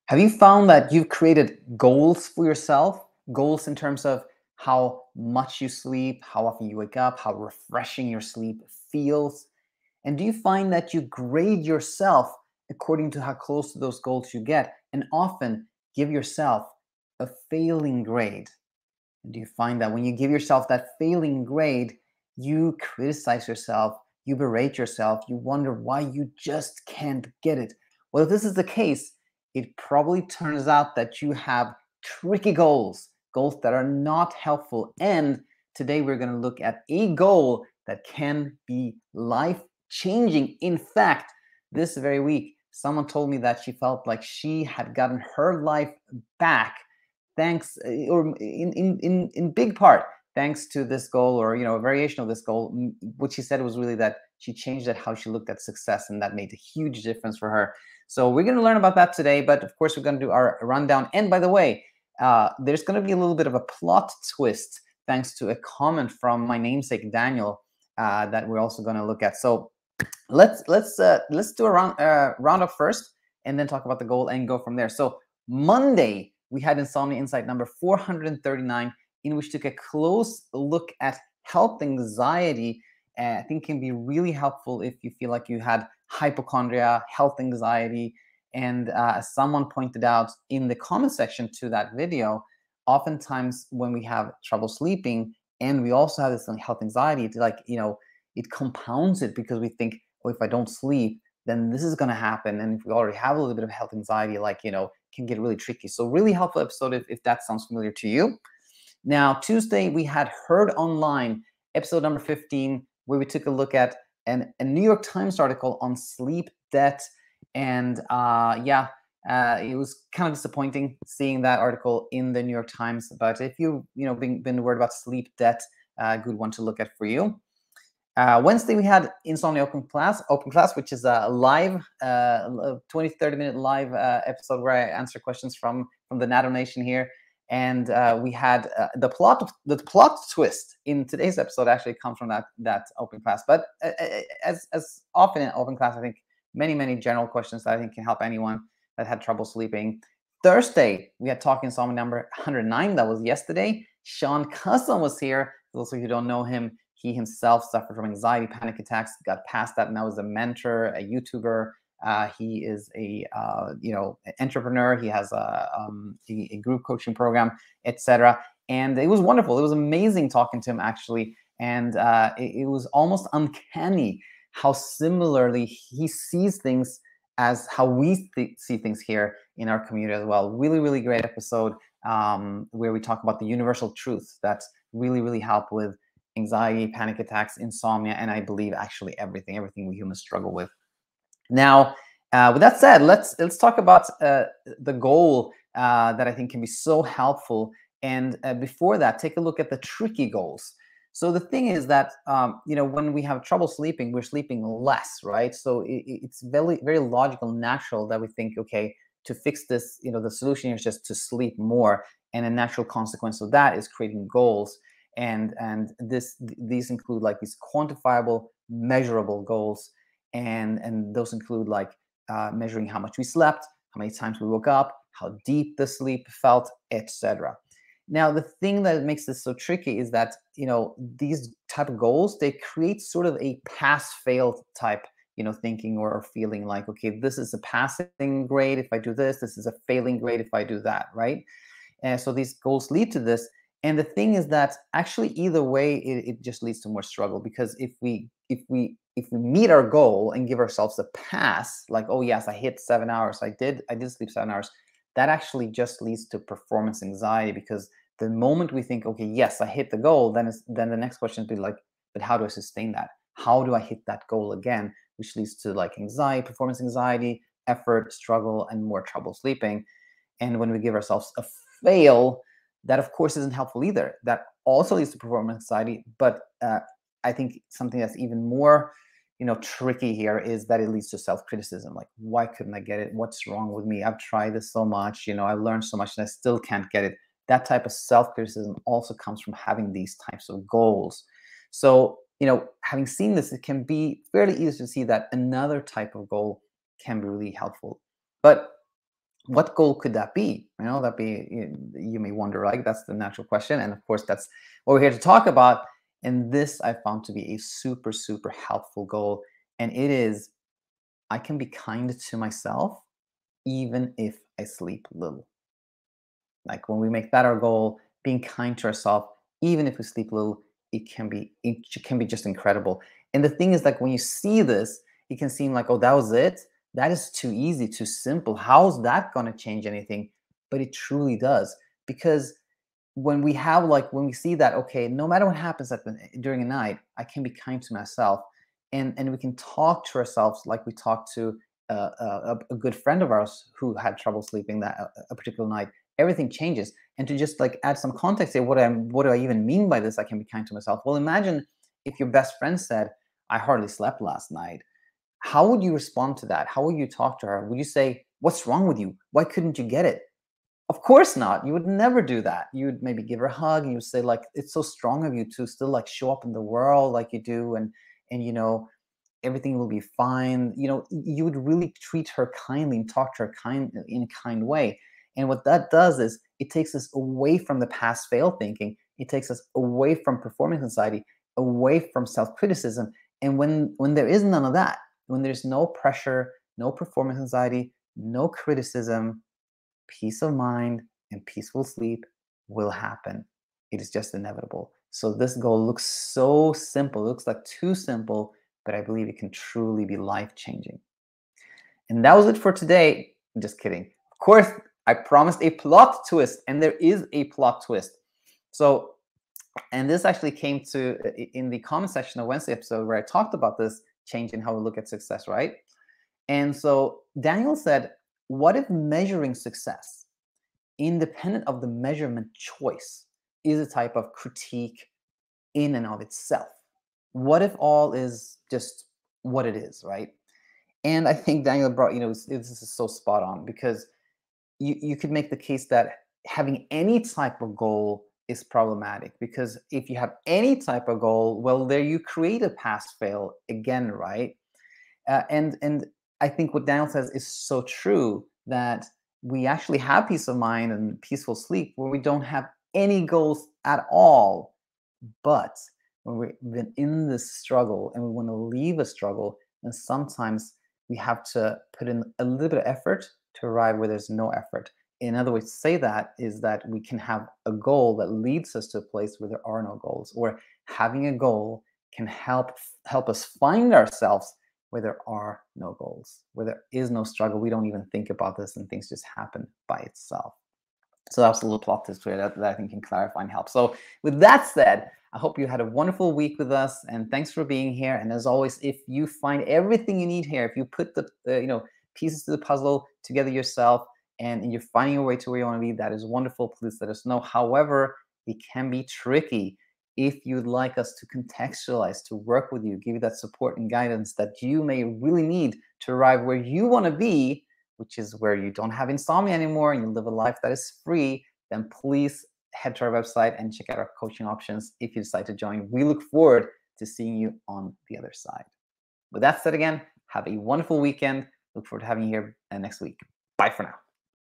Have you found that you've created goals for yourself? Goals in terms of how much you sleep, how often you wake up, how refreshing your sleep feels? And do you find that you grade yourself according to how close to those goals you get, and often give yourself a failing grade? And do you find that when you give yourself that failing grade, you criticize yourself, you berate yourself, you wonder why you just can't get it? Well, if this is the case, it probably turns out that you have tricky goals, goals that are not helpful. And today we're going to look at a goal that can be life changing. In fact, this very week, someone told me that she felt like she had gotten her life back thanks or in big part thanks to this goal, or a variation of this goal. What she said was really that she changed how she looked at success, and that made a huge difference for her. So we're going to learn about that today, but of course we're going to do our rundown. And by the way, there's going to be a little bit of a plot twist thanks to a comment from my namesake Daniel that we're also going to look at. So let's do a roundup first, and then talk about the goal and go from there. So Monday, we had Insomnia Insight number 439, in which took a close look at health anxiety. I think can be really helpful if you feel like you had hypochondria, health anxiety. And as someone pointed out in the comment section to that video, oftentimes when we have trouble sleeping and we also have this health anxiety, it's like, it compounds it, because we think, oh, if I don't sleep, then this is going to happen. And if we already have a little bit of health anxiety, can get really tricky. So really helpful episode if that sounds familiar to you. Now, Tuesday, we had Heard Online, episode number 15, where we took a look at a New York Times article on sleep debt. And it was kind of disappointing seeing that article in the New York Times. But if you've been worried about sleep debt, a good one to look at for you. Wednesday, we had Insomnia Open Class, which is a live 20-30 minute live episode where I answer questions from the NATO Nation here. And we had the plot twist in today's episode actually comes from that open class. But as often in open class, I think many general questions that I think can help anyone that had trouble sleeping. Thursday, we had Talk Insomnia number 109. That was yesterday. Sean Cusson was here. For those of you who don't know him, he himself suffered from anxiety, panic attacks, got past that, now is a mentor, a YouTuber. He is a entrepreneur. He has a group coaching program, etc. And it was wonderful. It was amazing talking to him, actually. And it was almost uncanny how similarly he sees things as how we see things here in our community as well. Really great episode where we talk about the universal truths that really help with anxiety, panic attacks, insomnia, and I believe actually everything we humans struggle with. Now, with that said, let's talk about the goal that I think can be so helpful. And before that, take a look at the tricky goals. So the thing is that when we have trouble sleeping, we're sleeping less, right? So it's very logical, natural that we think, okay, to fix this, the solution is just to sleep more, and a natural consequence of that is creating goals. And these include like these quantifiable, measurable goals, and those include like measuring how much we slept, how many times we woke up, how deep the sleep felt, etc. Now, the thing that makes this so tricky is that these type of goals, they create sort of a pass-fail type thinking or feeling, like, okay, this is a passing grade if I do this, this is a failing grade if I do that, right? And so these goals lead to this. And the thing is that actually either way, it just leads to more struggle, because if we meet our goal and give ourselves a pass, like, oh yes, I hit 7 hours, I did sleep 7 hours, that actually just leads to performance anxiety, because the moment we think, okay, yes, I hit the goal, then the next question would be like, but how do I sustain that? How do I hit that goal again? Which leads to like anxiety, performance anxiety, effort, struggle, and more trouble sleeping. And when we give ourselves a fail, that of course isn't helpful either. That also leads to performance anxiety. But I think something that's even more, tricky here is that it leads to self-criticism. Like, why couldn't I get it? What's wrong with me? I've tried this so much. I learned so much and I still can't get it. That type of self-criticism also comes from having these types of goals. So, having seen this, it can be fairly easy to see that another type of goal can be really helpful. But What goal could that be? That be, you may wonder, like, that's the natural question. And of course, that's what we're here to talk about. And this I found to be a super, super helpful goal. And it is, I can be kind to myself even if I sleep little. Like when we make that our goal, being kind to ourselves, even if we sleep little, it can be just incredible. And the thing is, like when you see this, it can seem like, oh, that was it. That is too easy, too simple. How's that going to change anything? But it truly does, because when we see that, okay, no matter what happens during a night, I can be kind to myself, and we can talk to ourselves like we talk to a good friend of ours who had trouble sleeping that a particular night. Everything changes. And to just like add some context here, what do I even mean by this? I can be kind to myself. Well, imagine if your best friend said, "I hardly slept last night." How would you respond to that? How would you talk to her? Would you say, "What's wrong with you? Why couldn't you get it?" Of course not. You would never do that. You would maybe give her a hug and you would say, like, "It's so strong of you to still like show up in the world like you do, and everything will be fine." You would really treat her kindly and talk to her in a kind way. And what that does is it takes us away from the pass fail thinking. It takes us away from performance anxiety, away from self-criticism. And when there is none of that, when there's no pressure, no performance anxiety, no criticism, peace of mind and peaceful sleep will happen. It is just inevitable. So this goal looks so simple. It looks like too simple, but I believe it can truly be life-changing. And that was it for today. I'm just kidding. Of course, I promised a plot twist, and there is a plot twist. So, and this actually came to in the comment section of Wednesday episode where I talked about this change in how we look at success, right? And so Daniel said, what if measuring success, independent of the measurement choice, is a type of critique in and of itself? What if all is just what it is, right? And I think Daniel brought, this is so spot on, because you could make the case that having any type of goal is problematic, because if you have any type of goal, well, there you create a pass fail again, right? And I think what Daniel says is so true, that we actually have peace of mind and peaceful sleep where we don't have any goals at all. But when we've been in this struggle and we want to leave a struggle, then sometimes we have to put in a little bit of effort to arrive where there's no effort. In other ways to say that is that we can have a goal that leads us to a place where there are no goals, or having a goal can help us find ourselves where there are no goals, where there is no struggle. We don't even think about this and things just happen by itself. So that's a little plot twist here that I think can clarify and help. So with that said, I hope you had a wonderful week with us, and thanks for being here. And as always, if you find everything you need here, if you put the pieces to the puzzle together yourself, and you're finding your way to where you want to be, that is wonderful. Please let us know. However, it can be tricky. If you'd like us to contextualize, to work with you, give you that support and guidance that you may really need to arrive where you want to be, which is where you don't have insomnia anymore and you live a life that is free, then please head to our website and check out our coaching options if you decide to join. We look forward to seeing you on the other side. With that said, again, have a wonderful weekend. Look forward to having you here next week. Bye for now.